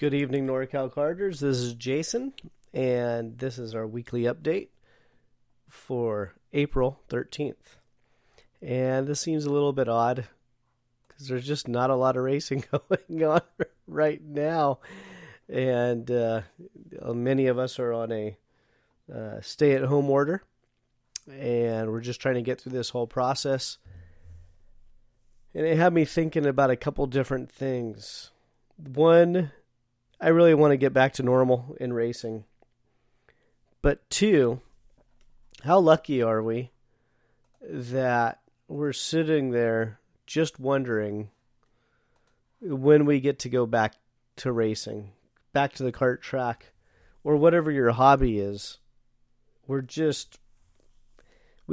Good evening, Norcal Karters. This is Jason, and this is our weekly update for April 13th. And this seems a little bit odd because there's just not a lot of racing going on right now. And many of us are on a stay-at-home order, and we're just trying to get through this whole process. And it had me thinking about a couple different things. One, I really want to get back to normal in racing. But two, how lucky are we that we're sitting there just wondering when we get to go back to racing, back to the kart track, or whatever your hobby is. We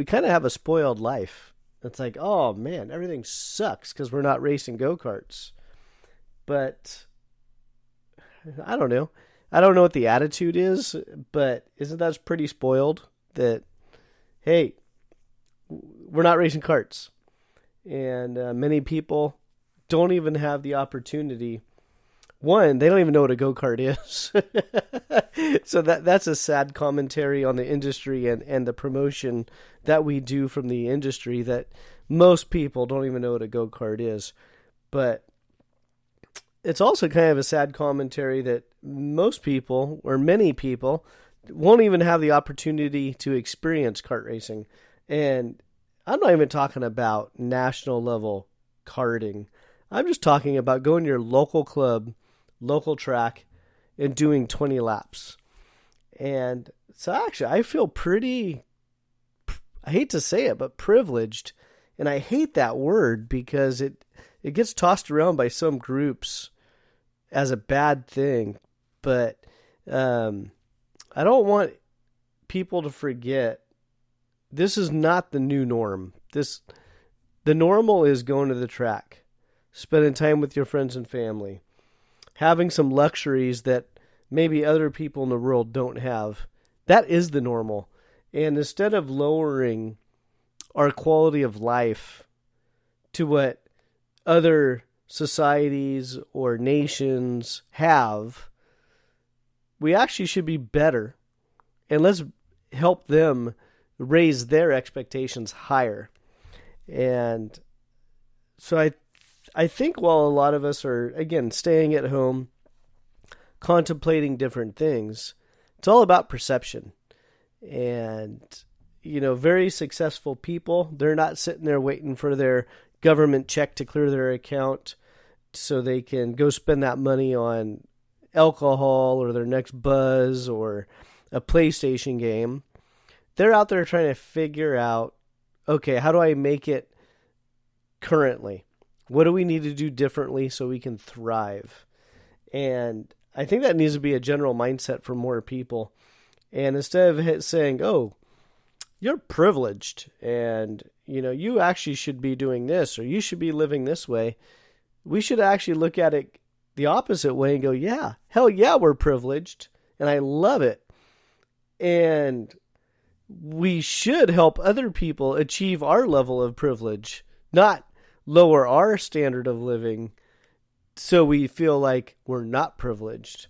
kind of have a spoiled life. It's like, oh man, everything sucks because we're not racing go-karts. But I don't know. I don't know what the attitude is, but isn't that pretty spoiled that, hey, we're not racing karts. And many people don't even have the opportunity. One, they don't even know what a go-kart is. So that's a sad commentary on the industry and the promotion that we do from the industry, that most people don't even know what a go-kart is. But it's also kind of a sad commentary that most people, or many people, won't even have the opportunity to experience kart racing. And I'm not even talking about national level karting. I'm just talking about going to your local club, local track, and doing 20 laps. And so actually, I feel pretty, I hate to say it, but privileged. And I hate that word because it gets tossed around by some groups as a bad thing. But I don't want people to forget, this is not the new norm. The normal is going to the track, spending time with your friends and family, having some luxuries that maybe other people in the world don't have. That is the normal. And instead of lowering our quality of life to what other societies or nations have, we actually should be better. And let's help them raise their expectations higher. And so I think while a lot of us are, again, staying at home, contemplating different things, it's all about perception. And, very successful people, they're not sitting there waiting for their government check to clear their account so they can go spend that money on alcohol or their next buzz or a PlayStation game. They're out there trying to figure out, okay, how do I make it currently? What do we need to do differently so we can thrive? And I think that needs to be a general mindset for more people. And instead of saying, oh, you're privileged and, you actually should be doing this or you should be living this way, we should actually look at it the opposite way and go, yeah, hell yeah, we're privileged and I love it. And we should help other people achieve our level of privilege, not lower our standard of living so we feel like we're not privileged.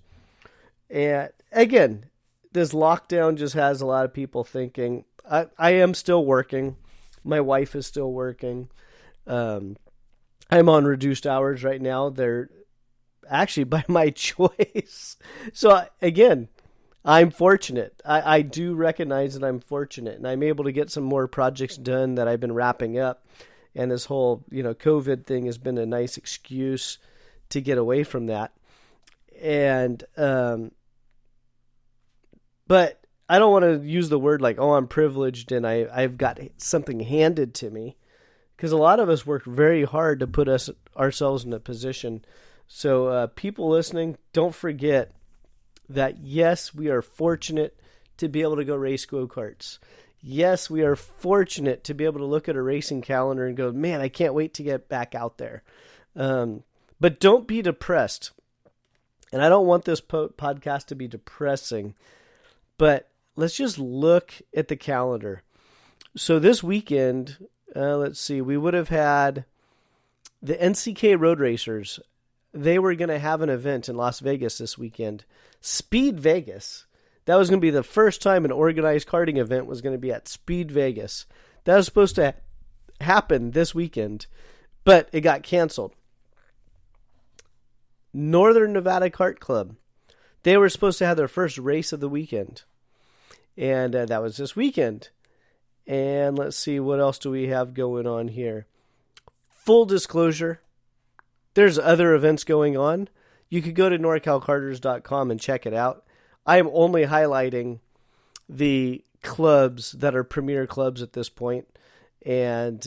And again, this lockdown just has a lot of people thinking, I am still working. My wife is still working. I'm on reduced hours right now. They're actually by my choice. So again, I'm fortunate. I do recognize that I'm fortunate, and I'm able to get some more projects done that I've been wrapping up. And this whole, COVID thing has been a nice excuse to get away from that. And, but I don't want to use the word like, oh, I'm privileged and I've got something handed to me, because a lot of us work very hard to put ourselves in a position. So people listening, don't forget that, yes, we are fortunate to be able to go race go-karts. Yes, we are fortunate to be able to look at a racing calendar and go, man, I can't wait to get back out there. But don't be depressed. And I don't want this podcast to be depressing, but let's just look at the calendar. So this weekend, let's see, we would have had the NCK Road Racers. they were going to have an event in Las Vegas this weekend. Speed Vegas. That was going to be the first time an organized karting event was going to be at Speed Vegas. That was supposed to happen this weekend, but it got canceled. Northern Nevada Kart Club. They were supposed to have their first race of the weekend. And that was this weekend. And let's see, what else do we have going on here? Full disclosure, there's other events going on. You could go to norcalkarters.com and check it out. I am only highlighting the clubs that are premier clubs at this point. And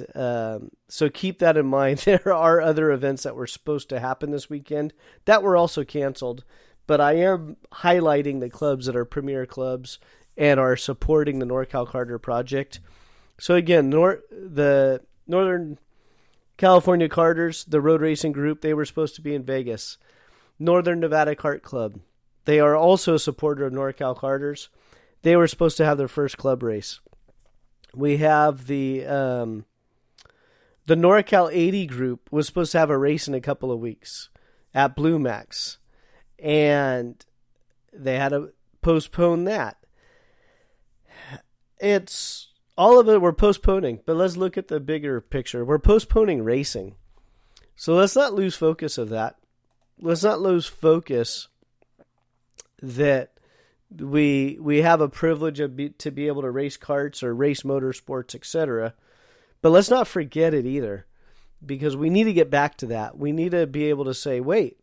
so keep that in mind. There are other events that were supposed to happen this weekend that were also canceled. But I am highlighting the clubs that are premier clubs and are supporting the Norcal Karter project. So again, the Northern California Karters, the road racing group, they were supposed to be in Vegas. Northern Nevada Kart Club, they are also a supporter of Norcal Karters. They were supposed to have their first club race. We have the NorCal 80 group was supposed to have a race in a couple of weeks at Blue Max, and they had to postpone that. It's all of it we're postponing, but let's look at the bigger picture. We're postponing racing. So let's not lose focus of that. Let's not lose focus that we have a privilege to be able to race karts or race motorsports, etc. But let's not forget it either, because we need to get back to that. We need to be able to say, wait,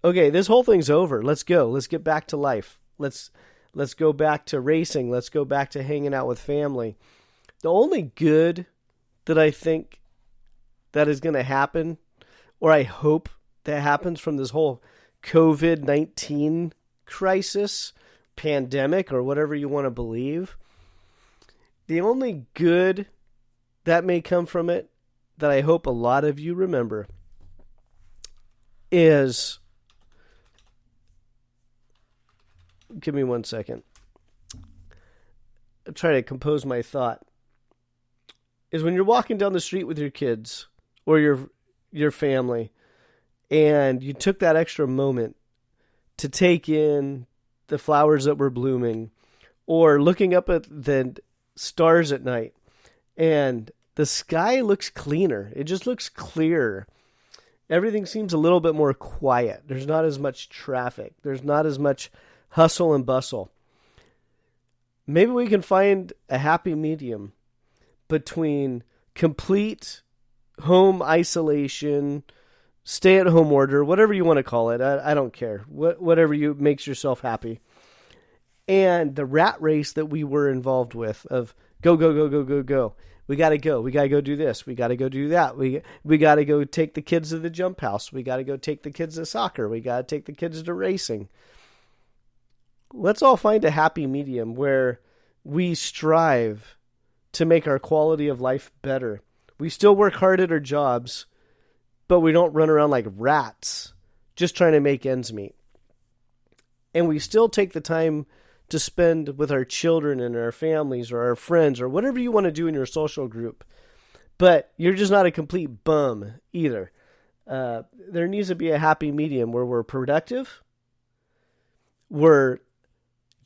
okay, this whole thing's over. Let's go. Let's get back to life. Let's go back to racing. Let's go back to hanging out with family. The only good that I think that is going to happen, or I hope that happens from this whole COVID-19 crisis, pandemic, or whatever you want to believe, the only good that may come from it, that I hope a lot of you remember, is, give me 1 second, I'll try to compose my thought, is when you're walking down the street with your kids or your family, and you took that extra moment to take in the flowers that were blooming, or looking up at the stars at night, and the sky looks cleaner. It just looks clearer. Everything seems a little bit more quiet. There's not as much traffic. There's not as much hustle and bustle. Maybe we can find a happy medium between complete home isolation, stay-at-home order, whatever you want to call it. I don't care. Whatever makes yourself happy. And the rat race that we were involved with of go, go, go, go, go, go. We got to go. We got to go do this. We got to go do that. We got to go take the kids to the jump house. We got to go take the kids to soccer. We got to take the kids to racing. Let's all find a happy medium where we strive to make our quality of life better. We still work hard at our jobs, but we don't run around like rats just trying to make ends meet. And we still take the time to spend with our children and our families or our friends or whatever you want to do in your social group. But you're just not a complete bum either. There needs to be a happy medium where we're productive, we're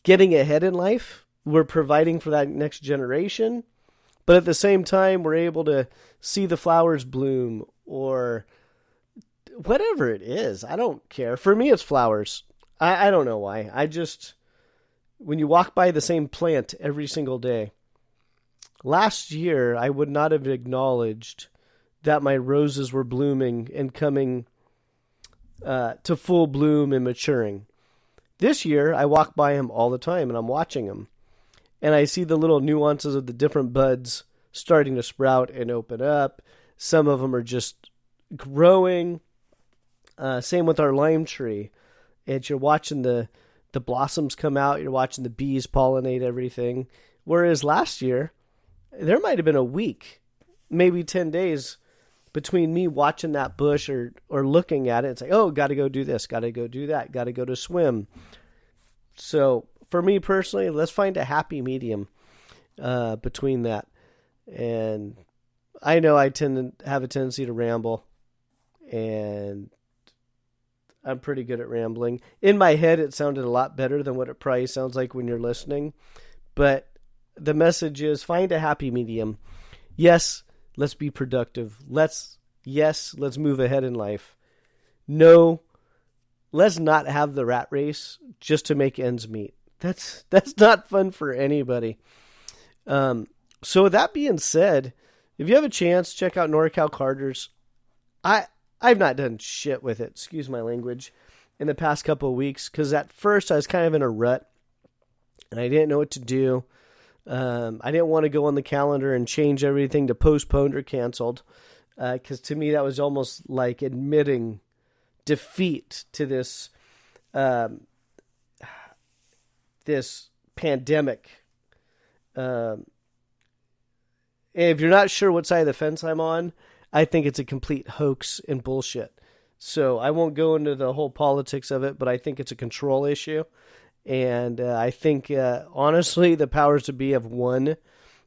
getting ahead in life, we're providing for that next generation, but at the same time, we're able to see the flowers bloom or whatever it is. I don't care. For me, it's flowers. I don't know why. When you walk by the same plant every single day, last year, I would not have acknowledged that my roses were blooming and coming to full bloom and maturing. This year, I walk by them all the time and I'm watching them. And I see the little nuances of the different buds starting to sprout and open up. Some of them are just growing. Same with our lime tree. And you're watching the blossoms come out. You're watching the bees pollinate everything. Whereas last year, there might have been a week, maybe 10 days between me watching that bush or looking at it and say, oh, got to go do this, got to go do that, got to go to swim. So for me personally, let's find a happy medium between that. And I know I tend to have a tendency to ramble, and I'm pretty good at rambling. In my head, it sounded a lot better than what it probably sounds like when you're listening. But the message is find a happy medium. Yes, let's be productive. Let's move ahead in life. No, let's not have the rat race just to make ends meet. That's not fun for anybody. So with that being said, if you have a chance, check out Norcal Karters. I've not done shit with it, excuse my language, in the past couple of weeks, because at first I was kind of in a rut, and I didn't know what to do. I didn't want to go on the calendar and change everything to postponed or canceled, because to me that was almost like admitting defeat to this this pandemic. If you're not sure what side of the fence I'm on, I think it's a complete hoax and bullshit. So I won't go into the whole politics of it, but I think it's a control issue. And I think, honestly, the powers to be have won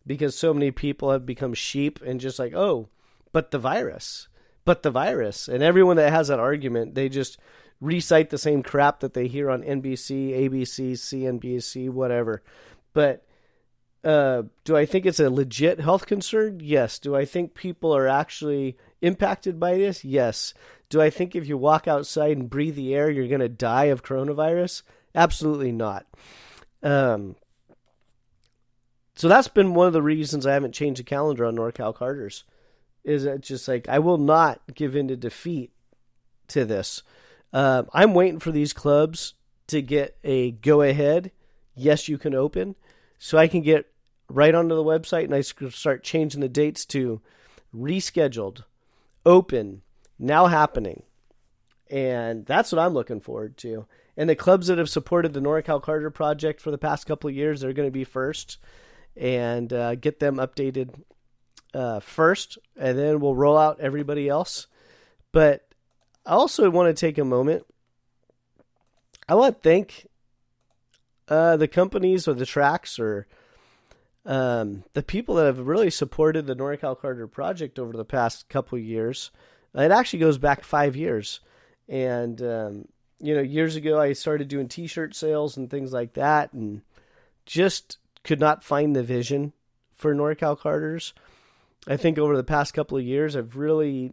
because so many people have become sheep and just like, oh, but the virus. And everyone that has that argument, they just recite the same crap that they hear on NBC, ABC, CNBC, whatever. But do I think it's a legit health concern? Yes. Do I think people are actually impacted by this? Yes. Do I think if you walk outside and breathe the air, you're going to die of coronavirus? Absolutely not. So that's been one of the reasons I haven't changed the calendar on Norcal Karters. Is it just like, I will not give in to defeat to this. I'm waiting for these clubs to get a go-ahead, yes, you can open, so I can get right onto the website and I start changing the dates to rescheduled, open, now happening. And that's what I'm looking forward to. And the clubs that have supported the Norcal Karter project for the past couple of years, they're going to be first. And get them updated first. And then we'll roll out everybody else. But I also want to take a moment. I want to thank the companies or the tracks or the people that have really supported the Norcal Karter project over the past couple of years. It actually goes back 5 years. And, years ago I started doing t-shirt sales and things like that and just could not find the vision for Norcal Karters. I think over the past couple of years, I've really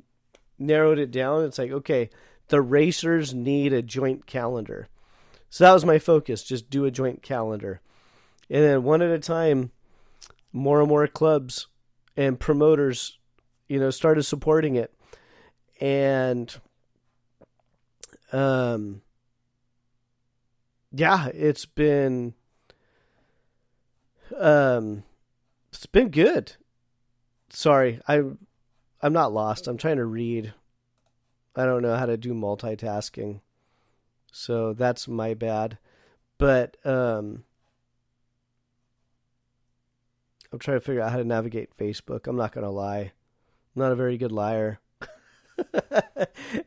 narrowed it down. It's like, okay, the racers need a joint calendar. So that was my focus, just do a joint calendar. And then one at a time, more and more clubs and promoters, started supporting it. And, it's been good. Sorry, I'm not lost. I'm trying to read. I don't know how to do multitasking. So that's my bad. But I'm trying to figure out how to navigate Facebook. I'm not going to lie. I'm not a very good liar.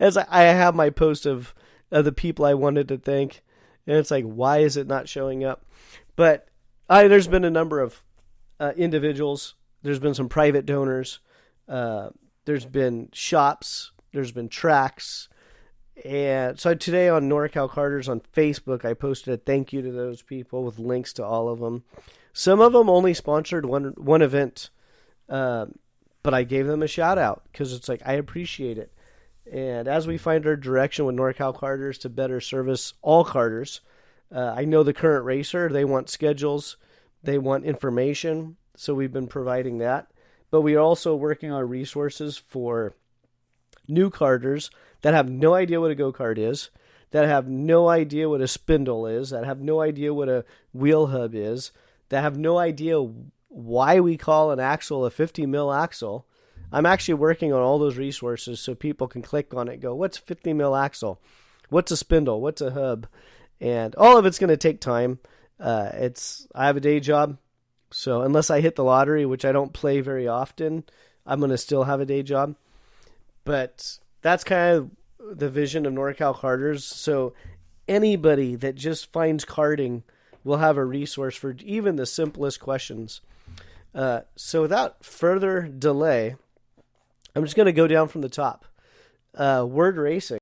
As I have my post of the people I wanted to thank, and it's like, why is it not showing up? But there's been a number of individuals. There's been some private donors. There's been shops. There's been tracks. And so today on Norcal Karters on Facebook, I posted a thank you to those people with links to all of them. Some of them only sponsored one event, but I gave them a shout out because it's like, I appreciate it. And as we find our direction with Norcal Karters to better service all karters, I know the current racer, they want schedules, they want information, so we've been providing that. But we are also working on resources for new karters that have no idea what a go-kart is, that have no idea what a spindle is, that have no idea what a wheel hub is, that have no idea why we call an axle a 50 mil axle. I'm actually working on all those resources so people can click on it and go, what's 50 mil axle? What's a spindle? What's a hub? And all of it's going to take time. I have a day job, so unless I hit the lottery, which I don't play very often, I'm going to still have a day job. But that's kind of the vision of Norcal Karters. So anybody that just finds karting will have a resource for even the simplest questions. So without further delay, I'm just going to go down from the top. Word Racing.